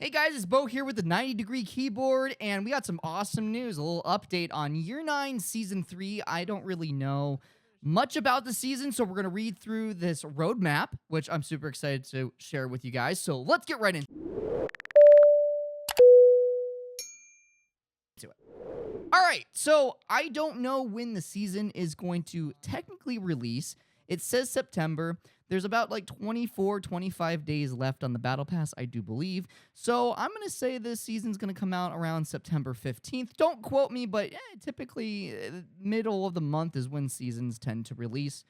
Hey guys, it's Bo here with the 90-degree keyboard, and we got some awesome news. A little update on Year 9 Season 3. I don't really know much about the season, so we're going to read through this roadmap, which I'm super excited to share with you guys. So let's get right into it. All right, so I don't know when the season is going to technically release. It says September. There's about like 24, 25 days left on the Battle Pass, I do believe. So I'm going to say this season's going to come out around September 15th. Don't quote me, but typically middle of the month is when seasons tend to release.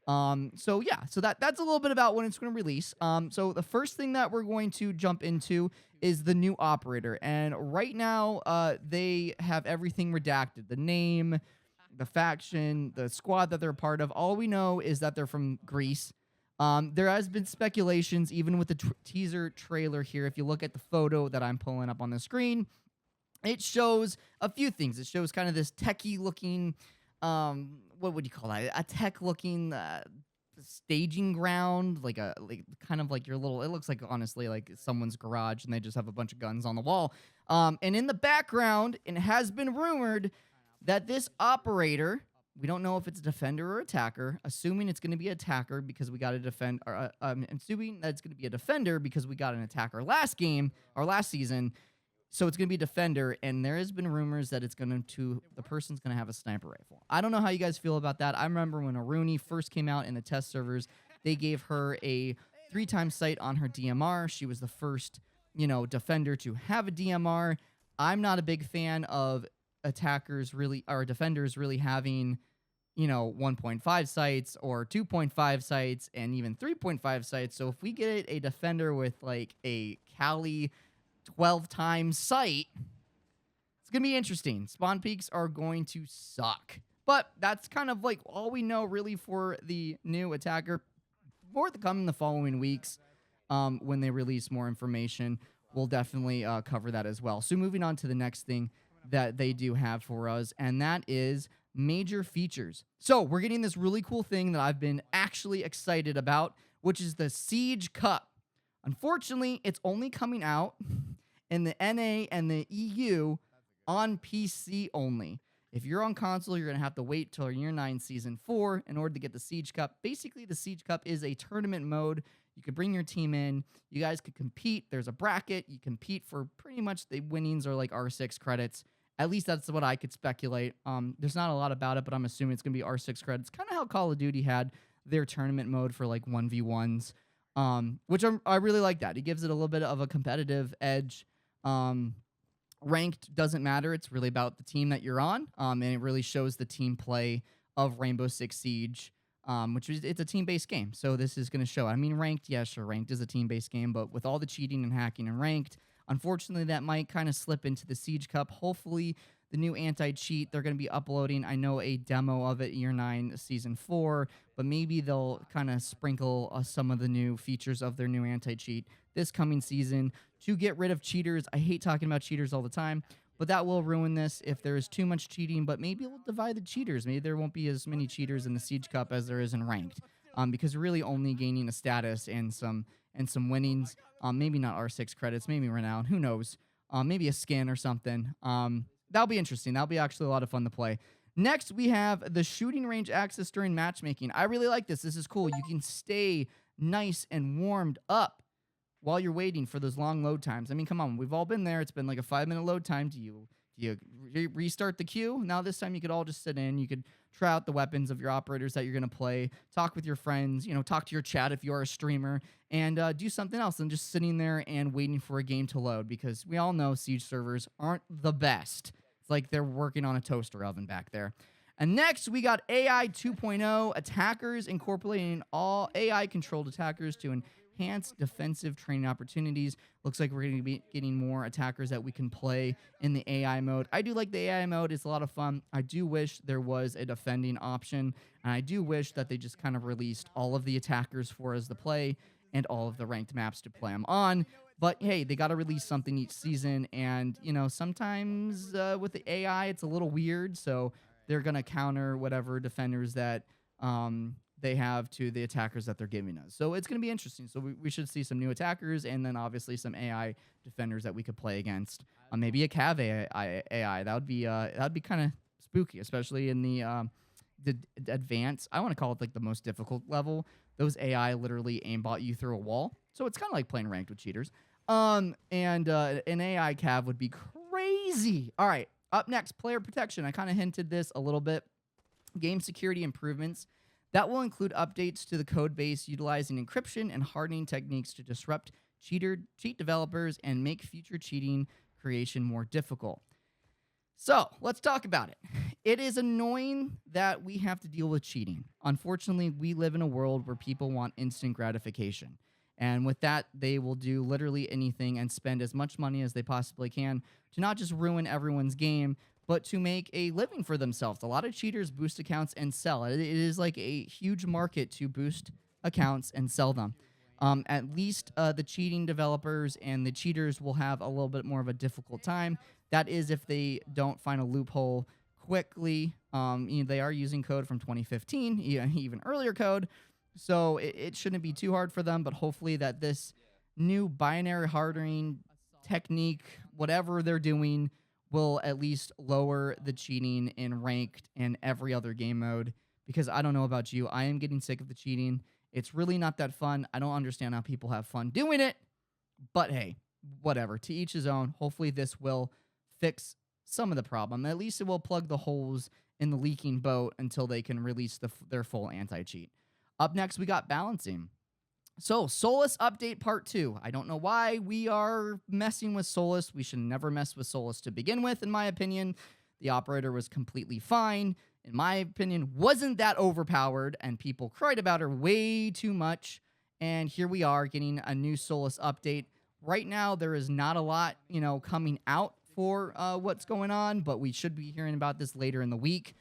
So that's a little bit about when it's going to release. So the first thing that we're going to jump into is the new operator. And right now, they have everything redacted. The name, the faction, the squad that they're a part of. All we know is that they're from Greece. There has been speculations, even with the teaser trailer here. If you look at the photo that I'm pulling up on the screen, it shows a few things. It shows kind of this techie-looking, what would you call that? A tech-looking staging ground, like kind of like your little. It looks like honestly like someone's garage, and they just have a bunch of guns on the wall. And in the background, it has been rumored that this operator. We don't know if it's a defender or attacker, assuming it's going to be attacker because we got a defend, or assuming that it's going to be a defender because we got an attacker last season. So it's going to be a defender, and there has been rumors that the person's going to have a sniper rifle. I don't know how you guys feel about that. I remember when Aruni first came out in the test servers, they gave her a 3-time sight on her DMR. She was the first, defender to have a DMR. I'm not a big fan of defenders really having 1.5 sights or 2.5 sights and even 3.5 sights. So if we get a defender with like a Cali 12-time sight, it's gonna be interesting. Spawn peaks are going to suck, but that's kind of like all we know really for the new attacker. More to come in the following weeks. When they release more information, we'll definitely cover that as well. So moving on to the next thing that they do have for us, and that is major features. So we're getting this really cool thing that I've been actually excited about, which is the Siege Cup. Unfortunately, it's only coming out in the NA and the EU on PC only. If you're on console, you're going to have to wait till Year 9 Season 4 in order to get the Siege Cup. Basically, the Siege Cup is a tournament mode. You could bring your team in. You guys could compete. There's a bracket. You compete for pretty much the winnings are like R6 credits. At least that's what I could speculate. There's not a lot about it, but I'm assuming it's going to be R6 credits. Kind of how Call of Duty had their tournament mode for like 1v1s, which I really like that. It gives it a little bit of a competitive edge. Ranked doesn't matter. It's really about the team that you're on, and it really shows the team play of Rainbow Six Siege, it's a team-based game. So this is going to show. I mean, ranked, yeah, sure, ranked is a team-based game, but with all the cheating and hacking and ranked, unfortunately, that might kind of slip into the Siege Cup. Hopefully, the new anti-cheat, they're going to be uploading, I know, a demo of it, Year 9 Season 4, but maybe they'll kind of sprinkle some of the new features of their new anti-cheat this coming season to get rid of cheaters. I hate talking about cheaters all the time, but that will ruin this if there is too much cheating, but maybe it'll divide the cheaters. Maybe there won't be as many cheaters in the Siege Cup as there is in ranked, because you're really only gaining a status and some winnings. Maybe not R6 credits, maybe renown, who knows? Maybe a skin or something. That'll be interesting. That'll be actually a lot of fun to play. Next, we have the shooting range access during matchmaking. I really like this. This is cool. You can stay nice and warmed up while you're waiting for those long load times. I mean, come on. We've all been there. It's been like a 5-minute load time. Do you restart the queue? Now this time you could all just sit in. You could try out the weapons of your operators that you're going to play, talk with your friends, talk to your chat if you are a streamer, and do something else than just sitting there and waiting for a game to load, because we all know Siege servers aren't the best. It's like they're working on a toaster oven back there. And next, we got AI 2.0, attackers, incorporating all AI-controlled attackers to enhance defensive training opportunities. Looks like we're going to be getting more attackers that we can play in the AI mode. I do like the AI mode. It's a lot of fun. I do wish there was a defending option, and I do wish that they just kind of released all of the attackers for us to play and all of the ranked maps to play them on. But hey, they got to release something each season, and sometimes with the AI, it's a little weird, so they're going to counter whatever defenders that they have to the attackers that they're giving us. So it's going to be interesting. So we should see some new attackers, and then obviously some AI defenders that we could play against. Maybe a Cav AI. That would be kind of spooky, especially in the advanced. I want to call it like the most difficult level. Those AI literally aimbot you through a wall. So it's kind of like playing ranked with cheaters. And an AI Cav would be crazy. All right, up next, player protection. I kind of hinted this a little bit. Game security improvements. That will include updates to the code base utilizing encryption and hardening techniques to disrupt cheat developers and make future cheating creation more difficult. So let's talk about it. It is annoying that we have to deal with cheating. Unfortunately, we live in a world where people want instant gratification. And with that, they will do literally anything and spend as much money as they possibly can to not just ruin everyone's game, but to make a living for themselves. A lot of cheaters boost accounts and sell. It is like a huge market to boost accounts and sell them. At least the cheating developers and the cheaters will have a little bit more of a difficult time. That is if they don't find a loophole quickly. They are using code from 2015, even earlier code. So it shouldn't be too hard for them, but hopefully that this new binary hardening technique, whatever they're doing, will at least lower the cheating in ranked and every other game mode. Because I don't know about you, I am getting sick of the cheating. It's really not that fun. I don't understand how people have fun doing it. But hey, whatever. To each his own. Hopefully this will fix some of the problem. At least it will plug the holes in the leaking boat until they can release their full anti-cheat. Up next, we got balancing. So, Solus update part 2. I don't know why we are messing with Solus. We should never mess with Solus to begin with, in my opinion. The operator was completely fine. In my opinion, wasn't that overpowered, and people cried about her way too much. And here we are getting a new Solus update. Right now, there is not a lot, coming out for what's going on, but we should be hearing about this later in the week.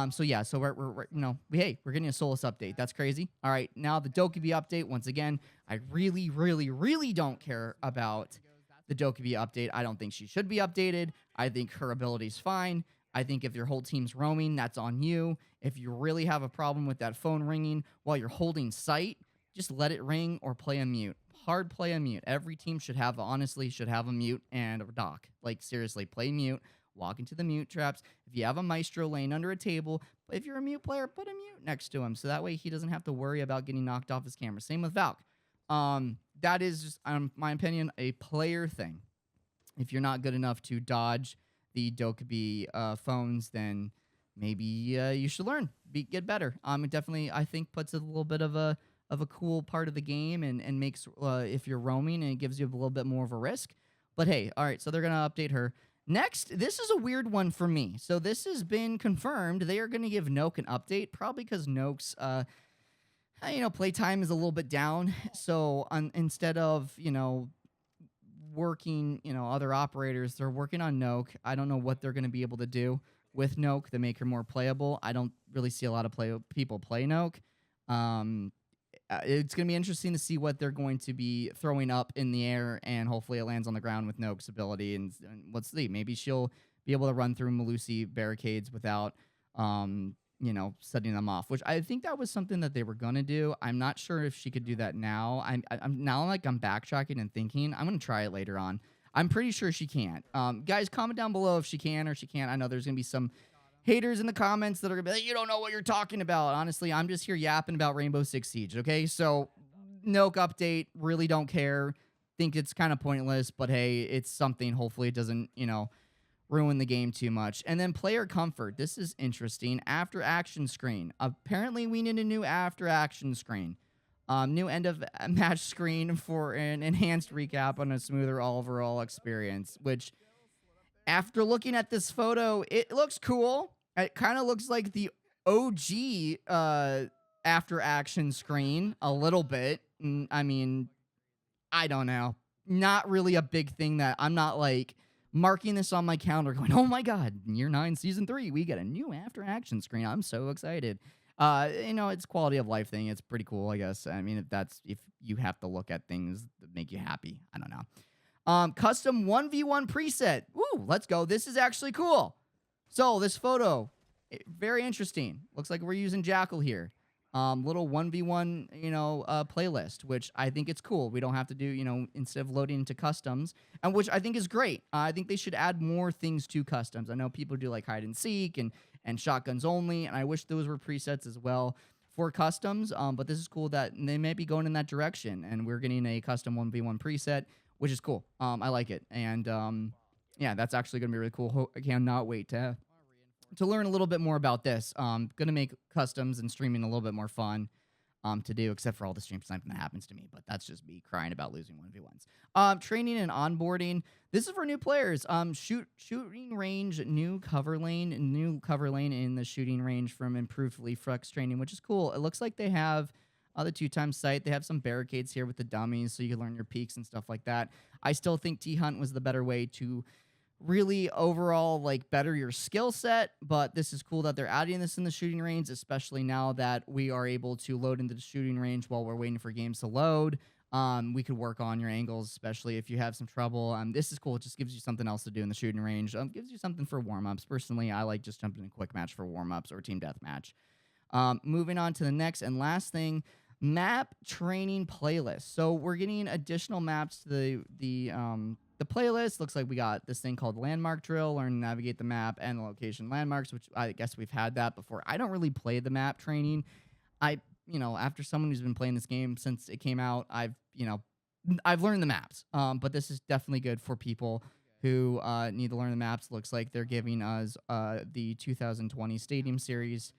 So we're getting a Solus update. That's crazy. All right, now the Dokkaebi update. Once again, I really, really, really don't care about the Dokkaebi update. I don't think she should be updated. I think her ability's fine. I think if your whole team's roaming, that's on you. If you really have a problem with that phone ringing while you're holding sight, just let it ring or play a mute. Hard play a mute. Every team should have a mute and a dock. Like, seriously, play mute. Walk into the mute traps. If you have a Maestro laying under a table, if you're a mute player, put a mute next to him. So that way he doesn't have to worry about getting knocked off his camera. Same with Valk. That is just, my opinion, a player thing. If you're not good enough to dodge the Dokkaebi phones, then maybe you should learn. Get better. It definitely, I think, puts a little bit of a cool part of the game and makes, if you're roaming, and it gives you a little bit more of a risk. But hey, all right, so they're going to update her. Next, this is a weird one for me. So this has been confirmed. They are going to give Noke an update, probably because Noke's, playtime is a little bit down. So instead of, working, other operators, they're working on Noke. I don't know what they're going to be able to do with Noke to make her more playable. I don't really see a lot of people play Noke. It's going to be interesting to see what they're going to be throwing up in the air, and hopefully it lands on the ground with Noke's ability. And let's see, maybe she'll be able to run through Melusi barricades without, setting them off, which I think that was something that they were going to do. I'm not sure if she could do that now. I'm backtracking and thinking I'm going to try it later on. I'm pretty sure she can't. Guys, comment down below if she can or she can't. I know there's going to be some haters in the comments that are going to be like, you don't know what you're talking about. Honestly, I'm just here yapping about Rainbow Six Siege, okay? So, Noke update, really don't care. Think it's kind of pointless, but hey, it's something. Hopefully it doesn't, ruin the game too much. And then player comfort. This is interesting. After action screen. Apparently, we need a new after action screen. New end of match screen for an enhanced recap on a smoother overall experience, which, after looking at this photo, it looks cool. It kind of looks like the OG after action screen a little bit. I mean, I don't know. Not really a big thing that I'm not like marking this on my calendar going, oh my God, year 9, season 3, we get a new after action screen. I'm so excited. It's quality of life thing. It's pretty cool, I guess. I mean, if you have to look at things that make you happy, I don't know. Custom 1v1 preset. Woo, let's go. This is actually cool. So this photo, very interesting. Looks like we're using Jackal here. little 1v1, playlist, which I think it's cool. We don't have to do, instead of loading into customs, and which I think is great. I think they should add more things to customs. I know people do like hide and seek and shotguns only, and I wish those were presets as well for customs. But this is cool that they may be going in that direction, and we're getting a custom 1v1 preset, which is cool. I like it, and yeah, that's actually gonna be really cool. I cannot wait to learn a little bit more about this. Gonna make customs and streaming a little bit more fun to do, except for all the stream sniping that happens to me. But that's just me crying about losing 1v1s. Training and onboarding. This is for new players. Shooting range, new cover lane in the shooting range from improved reflex training, which is cool. It looks like they have the 2x sight. They have some barricades here with the dummies, so you can learn your peaks and stuff like that. I still think T-Hunt was the better way to really overall like better your skill set, but this is cool that they're adding this in the shooting range, especially now that we are able to load into the shooting range while we're waiting for games to load. We could work on your angles, especially if you have some trouble. This is cool. It just gives you something else to do in the shooting range. Gives you something for warm-ups. Personally, I like just jumping in a quick match for warm-ups or team deathmatch. Moving on to the next and last thing, map training playlist. So we're getting additional maps to the playlist. Looks like we got this thing called Landmark Drill, learn to navigate the map and the location landmarks, which I guess we've had that before. I don't really play the map training. After someone who's been playing this game since it came out, I've learned the maps. But this is definitely good for people who need to learn the maps. Looks like they're giving us the 2020 Stadium Series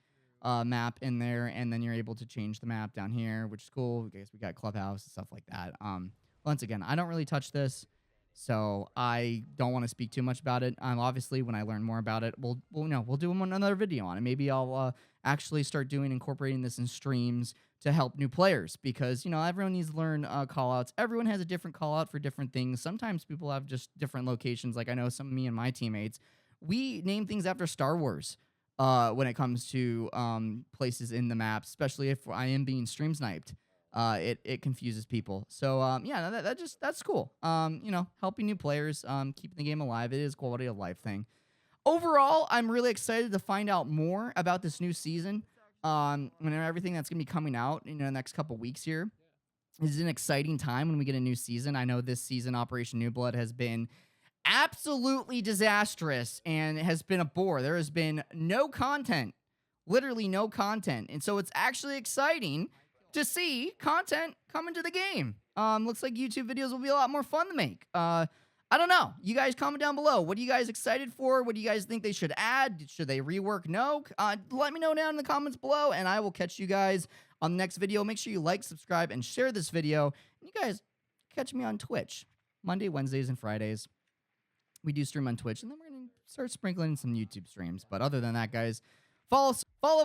map in there, and then you're able to change the map down here, which is cool. I guess we got Clubhouse and stuff like that. Once again, I don't really touch this, so I don't want to speak too much about it. Obviously, when I learn more about it, we'll do another video on it. Maybe I'll actually start incorporating this in streams to help new players, because everyone needs to learn callouts. Everyone has a different callout for different things. Sometimes people have just different locations. Like I know me and my teammates, we name things after Star Wars when it comes to places in the map, especially if I am being stream sniped. It confuses people. So yeah, that's cool. Helping new players, keeping the game alive. It is a quality of life thing. Overall, I'm really excited to find out more about this new season. Everything that's gonna be coming out in the next couple weeks here. This is an exciting time when we get a new season. I know this season, Operation New Blood, has been absolutely disastrous and has been a bore. There has been no content, literally no content, and so it's actually exciting to see content come into the game. Looks like YouTube videos will be a lot more fun to make. I don't know. You guys comment down below. What are you guys excited for? What do you guys think they should add? Should they rework? No? Let me know down in the comments below, and I will catch you guys on the next video. Make sure you like, subscribe, and share this video. And you guys catch me on Twitch Monday, Wednesdays, and Fridays. We do stream on Twitch, and then we're going to start sprinkling in some YouTube streams. But other than that, guys, follow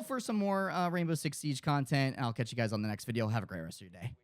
for some more Rainbow Six Siege content, and I'll catch you guys on the next video. Have a great rest of your day.